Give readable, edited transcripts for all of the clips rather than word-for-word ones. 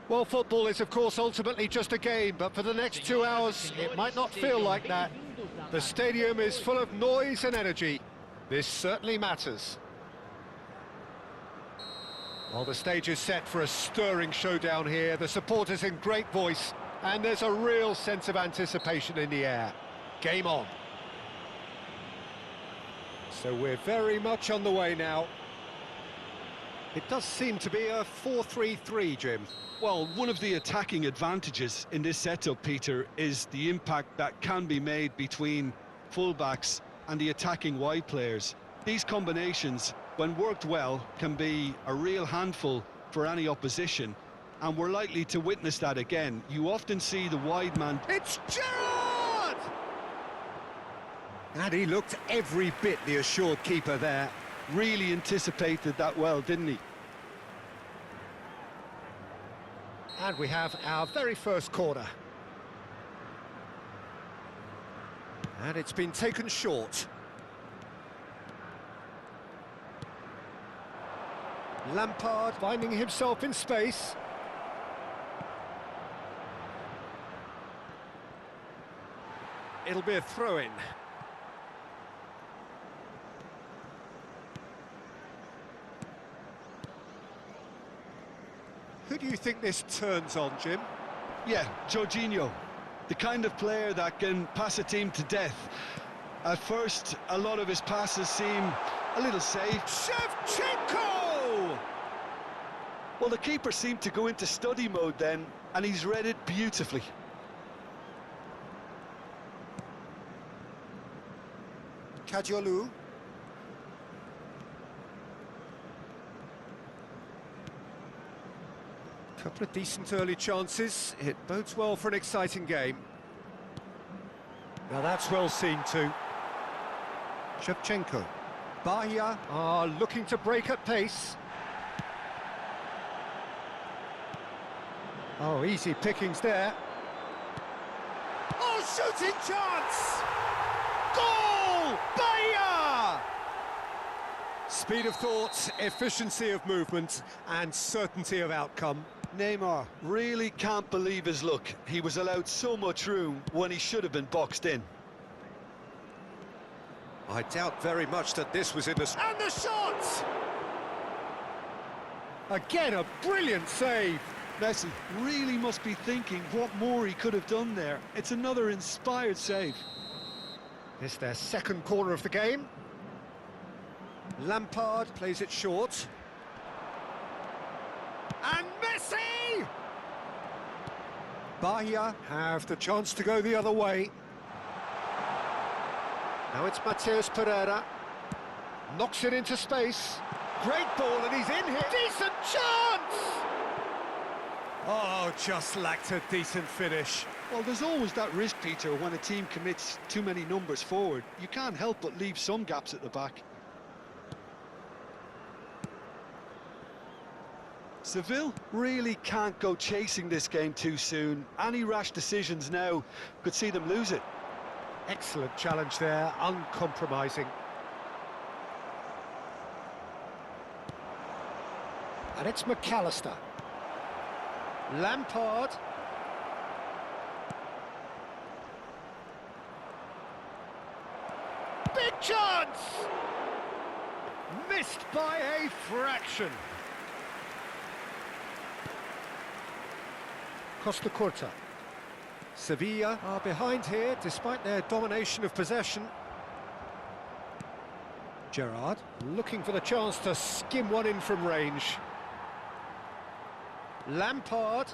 Well, football is, of course, ultimately just a game, but for the next 2 hours, it might not feel like that. The stadium is full of noise and energy. This certainly matters. Well, the stage is set for a stirring showdown here. The supporters in great voice, and there's a real sense of anticipation in the air. Game on. So we're very much on the way now. It does seem to be a 4-3-3, Jim. Well, one of the attacking advantages in this setup, Peter, is the impact that can be made between fullbacks and the attacking wide players. These combinations, when worked well, can be a real handful for any opposition, and we're likely to witness that again. You often see the wide man... It's Gerrard! And he looked every bit the assured keeper there. Really anticipated that well, didn't he? And we have our very first corner. And it's been taken short. Lampard finding himself in space. It'll be a throw-in. Who do you think this turns on, Jim? Yeah, Jorginho. The kind of player that can pass a team to death. At first, a lot of his passes seem a little safe. Shevchenko! Well, the keeper seemed to go into study mode then, and he's read it beautifully. Kadiolu. Couple of decent early chances. It bodes well for an exciting game. Now that's well seen too. Shevchenko. Bahia are looking to break at pace. Oh, easy pickings there. Oh, shooting chance! Goal! Bahia! Speed of thought, efficiency of movement, and certainty of outcome. Neymar really can't believe his luck. He was allowed so much room when he should have been boxed in. I doubt very much that this was in the... And the shot! Again, a brilliant save. Messi really must be thinking what more he could have done there. It's another inspired save. It's their second corner of the game. Lampard plays it short. And Messi! Bahia have the chance to go the other way. Now it's Mateus Pereira. Knocks it into space. Great ball, and he's in here. Decent chance! Oh, just lacked a decent finish. Well, there's always that risk, Peter, when a team commits too many numbers forward. You can't help but leave some gaps at the back. Seville really can't go chasing this game too soon. Any rash decisions now could see them lose it. Excellent challenge there, uncompromising. And it's McAllister. Lampard. Big chance! Missed by a fraction. Costa Curta. Sevilla are behind here despite their domination of possession. Gerrard looking for the chance to skim one in from range. Lampard.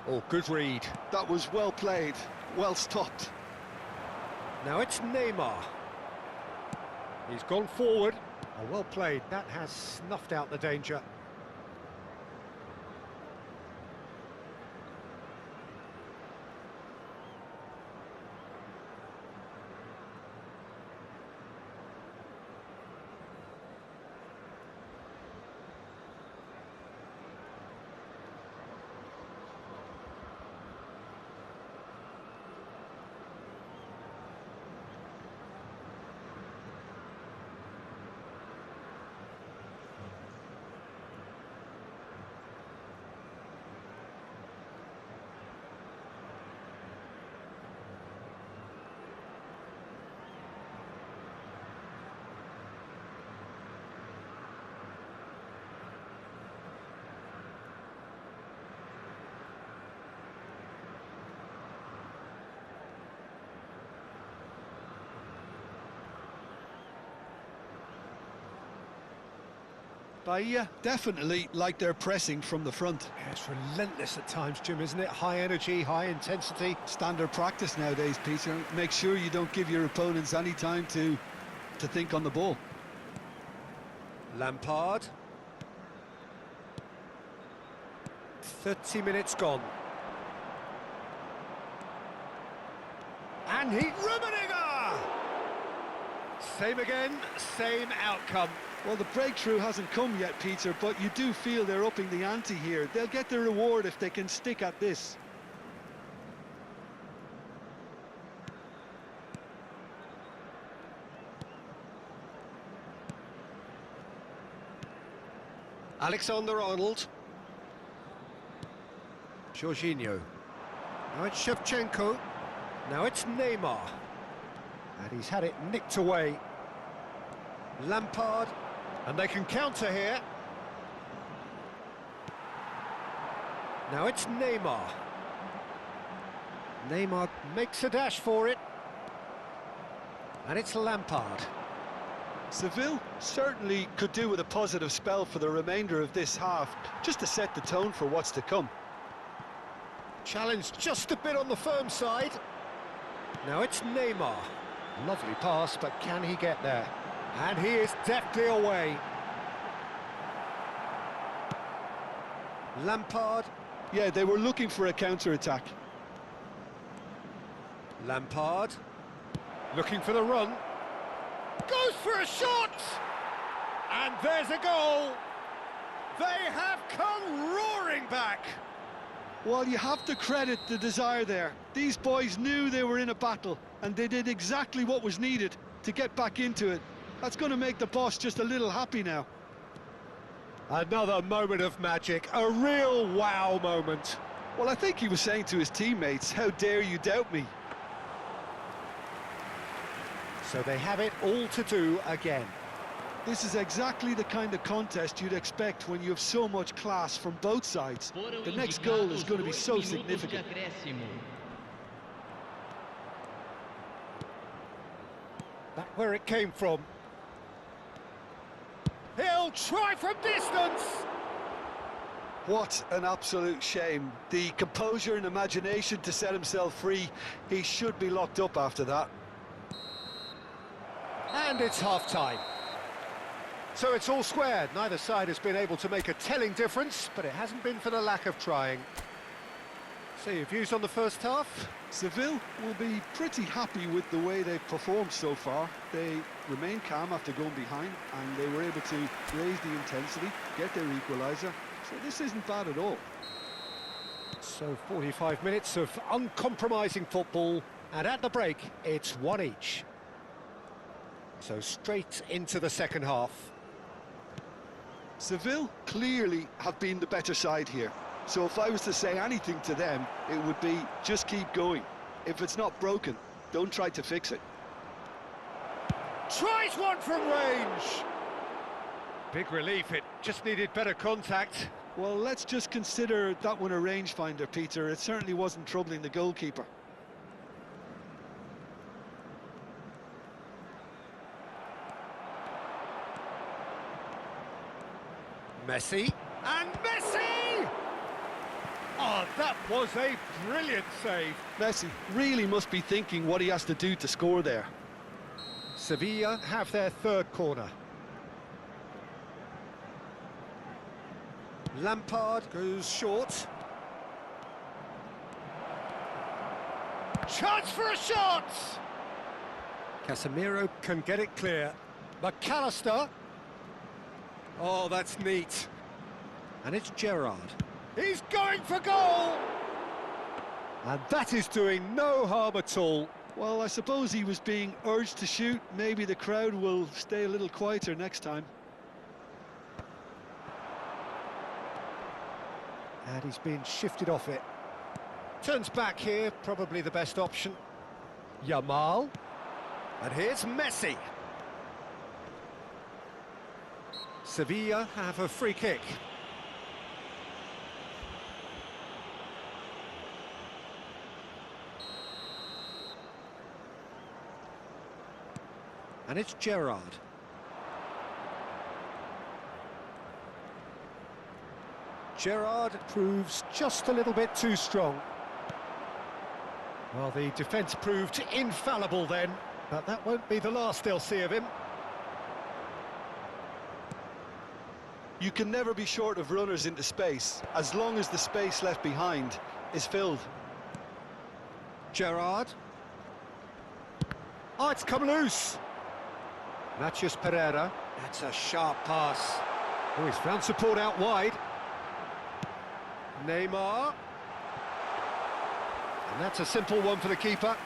Oh, good read. That was well played, well stopped. Now it's Neymar. He's gone forward. Oh, well played. That has snuffed out the danger. Bahia definitely like their pressing from the front. Yeah, it's relentless at times, Jim, isn't it? High energy, high intensity. Standard practice nowadays, Peter. Make sure you don't give your opponents any time to think on the ball. Lampard. 30 minutes gone. And he... Rummenigge! Same again, same outcome. Well, the breakthrough hasn't come yet, Peter, but you do feel they're upping the ante here. They'll get their reward if they can stick at this. Alexander-Arnold. Jorginho. Now it's Shevchenko. Now it's Neymar. And he's had it nicked away. Lampard. And they can counter here. Now it's Neymar. Neymar makes a dash for it. And it's Lampard. Seville certainly could do with a positive spell for the remainder of this half, just to set the tone for what's to come. Challenge just a bit on the firm side. Now it's Neymar. Lovely pass, but can he get there? And he is deftly away. Lampard. Yeah, they were looking for a counter-attack. Lampard. Looking for the run. Goes for a shot! And there's a goal! They have come roaring back! Well, you have to credit the desire there. These boys knew they were in a battle, and they did exactly what was needed to get back into it. That's going to make the boss just a little happy now. Another moment of magic, a real wow moment. Well, I think he was saying to his teammates, how dare you doubt me? So they have it all to do again. This is exactly the kind of contest you'd expect when you have so much class from both sides. The next goal is going to be so significant. Back where it came from. He'll try from distance! What an absolute shame. The composure and imagination to set himself free. He should be locked up after that. And it's half-time. So it's all squared. Neither side has been able to make a telling difference, but it hasn't been for the lack of trying. So your views on the first half? Seville will be pretty happy with the way they've performed so far. They remain calm after going behind, and they were able to raise the intensity, get their equaliser. So this isn't bad at all. So 45 minutes of uncompromising football, and at the break, it's one each. So straight into the second half. Seville clearly have been the better side here. So if I was to say anything to them, it would be just keep going. If it's not broken, don't try to fix it. Tries one from range! Big relief, it just needed better contact. Well, let's just consider that one a rangefinder, Peter. It certainly wasn't troubling the goalkeeper. Messi, and Messi! Oh, that was a brilliant save. Messi really must be thinking what he has to do to score there. Sevilla have their third corner. Lampard goes short. Chance for a shot! Casemiro can get it clear. McAllister. Oh, that's neat. And it's Gerrard. He's going for goal! And that is doing no harm at all. Well, I suppose he was being urged to shoot. Maybe the crowd will stay a little quieter next time. And he's been shifted off it. Turns back here, probably the best option. Yamal. And here's Messi. Sevilla have a free kick. And it's Gerrard. Gerrard proves just a little bit too strong. Well, the defence proved infallible then, but that won't be the last they'll see of him. You can never be short of runners into space, as long as the space left behind is filled. Gerrard. Oh, it's come loose. Matias Pereira. That's a sharp pass. Oh, he's found support out wide. Neymar. And that's a simple one for the keeper.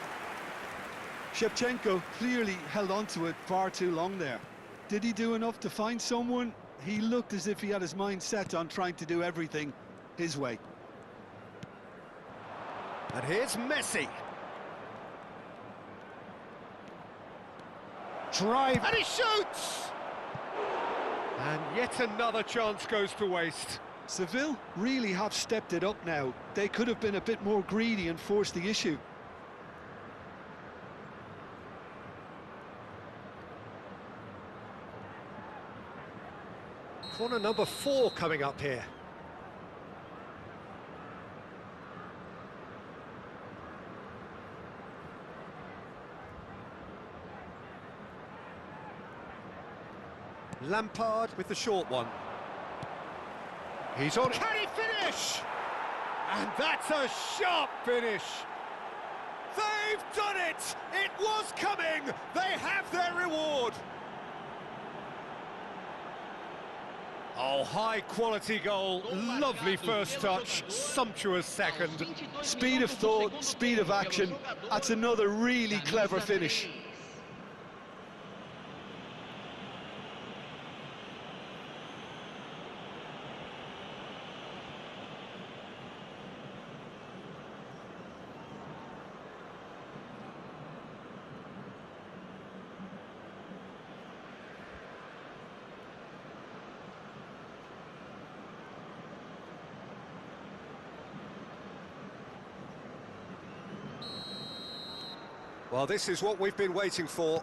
Shevchenko clearly held on to it far too long there. Did he do enough to find someone? He looked as if he had his mind set on trying to do everything his way. And here's Messi. Drive, and he shoots! And yet another chance goes to waste. Seville really have stepped it up now. They could have been a bit more greedy and forced the issue. Corner number 4 coming up here. Lampard with the short one. He's on. Can he finish? And that's a sharp finish. They've done it! It was coming! They have their reward! Oh, high-quality goal, lovely first touch, sumptuous second. Speed of thought, speed of action, that's another really clever finish. Well, this is what we've been waiting for.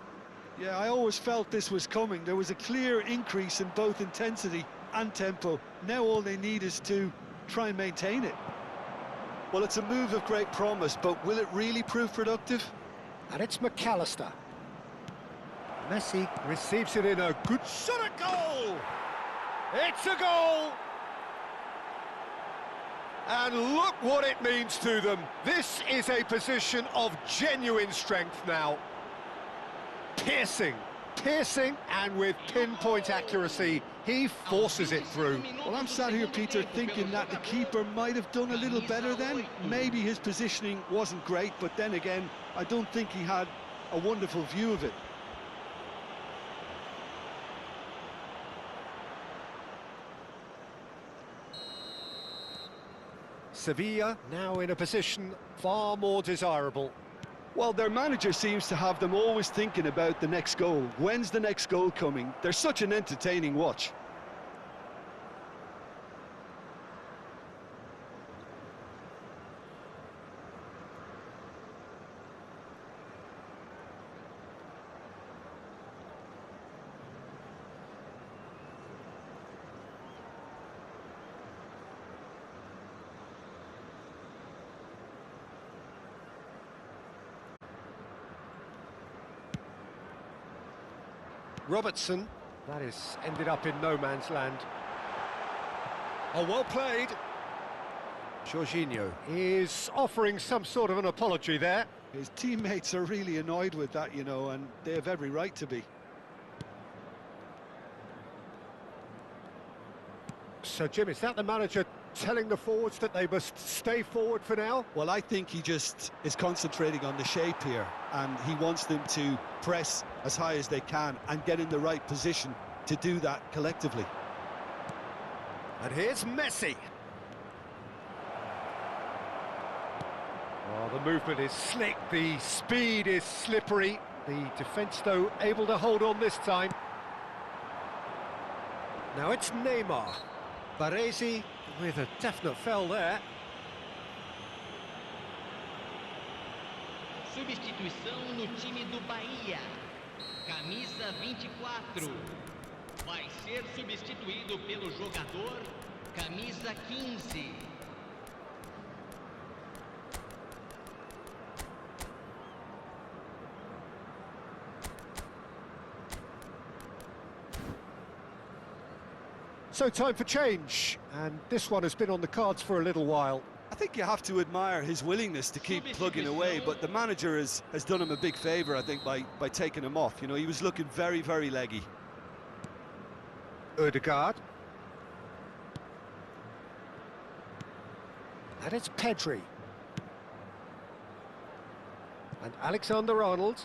Yeah, I always felt this was coming. There was a clear increase in both intensity and tempo. Now all they need is to try and maintain it. Well, it's a move of great promise, but will it really prove productive? And it's McAllister. Messi receives it in a good shot at goal! It's a goal! And look what it means to them. This is a position of genuine strength now. Piercing, and with pinpoint accuracy, he forces it through. Well, I'm sat here, Peter, thinking that the keeper might have done a little better then. Maybe his positioning wasn't great, but then again, I don't think he had a wonderful view of it. Sevilla now in a position far more desirable. Well, their manager seems to have them always thinking about the next goal. When's the next goal coming? They're such an entertaining watch. Robertson, that is ended up in no man's land. Oh, well played. Jorginho is offering some sort of an apology there. His teammates are really annoyed with that, you know, and they have every right to be. So, Jim, is that the manager telling the forwards that they must stay forward for now? Well, I think he just is concentrating on the shape here, and he wants them to press as high as they can and get in the right position to do that collectively. And here's Messi. Oh, the movement is slick, the speed is slippery. The defence, though, able to hold on this time. Now it's Neymar. Baresi with a definite foul there. Substituição no time do Bahia. Camisa 24. Vai ser substituído pelo jogador camisa 15. So time for change, and this one has been on the cards for a little while. I think you have to admire his willingness to keep plugging away, but the manager has done him a big favour, I think, by taking him off. You know, he was looking very, very leggy. Ødegaard. And it's Pedri. And Alexander-Arnold.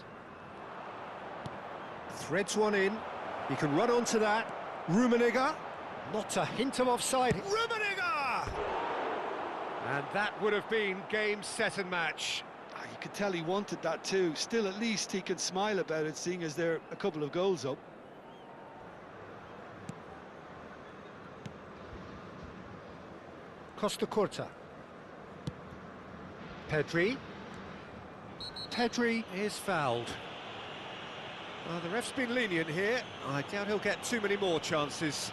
Threads one in. He can run onto that. Rummenigge. Not a hint of offside. Rummenigge! And that would have been game, set and match. You could tell he wanted that too. Still, at least he can smile about it, seeing as they're a couple of goals up. Costa Curta. Pedri. Pedri is fouled. Well, the ref's been lenient here. I doubt he'll get too many more chances.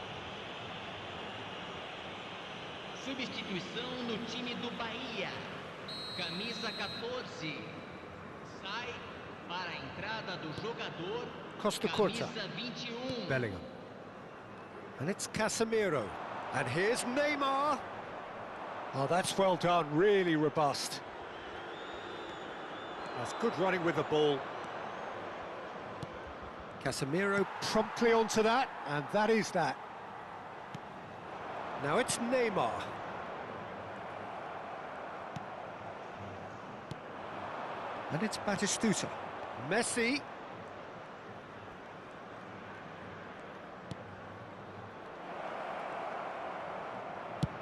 Substituição no time do Bahia. Camisa 14. Sai para a entrada do jogador. Costa Curta. Camisa 21. Bellingham. And it's Casemiro. And here's Neymar. Oh, that's well done, really robust. That's good running with the ball. Casemiro promptly onto that, and that is that. Now it's Neymar. And it's Batistuta. Messi.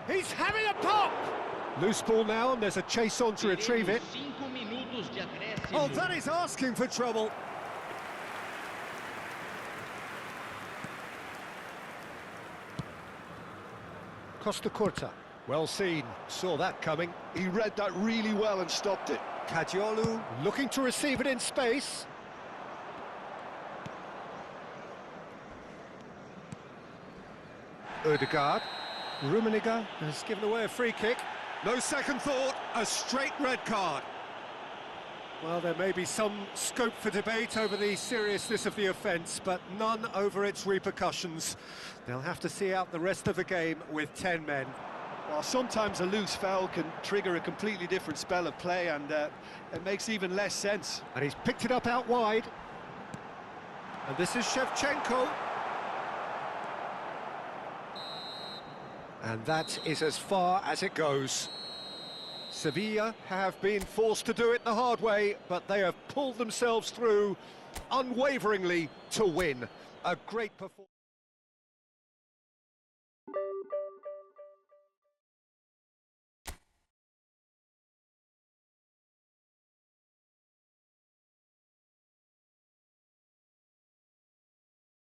He's having a pop! Loose ball now, and there's a chase on to retrieve it. 5 minutos de acréscimo. Oh, that is asking for trouble. Costa Curta. Well seen. Saw that coming. He read that really well and stopped it. Kadiolu looking to receive it in space. Ødegaard. Rummenigge has given away a free kick. No second thought, a straight red card. Well, there may be some scope for debate over the seriousness of the offence, but none over its repercussions. They'll have to see out the rest of the game with 10 men. Well, sometimes a loose foul can trigger a completely different spell of play, and it makes even less sense. And he's picked it up out wide. And this is Shevchenko. And that is as far as it goes. Sevilla have been forced to do it the hard way, but they have pulled themselves through unwaveringly to win. A great performance.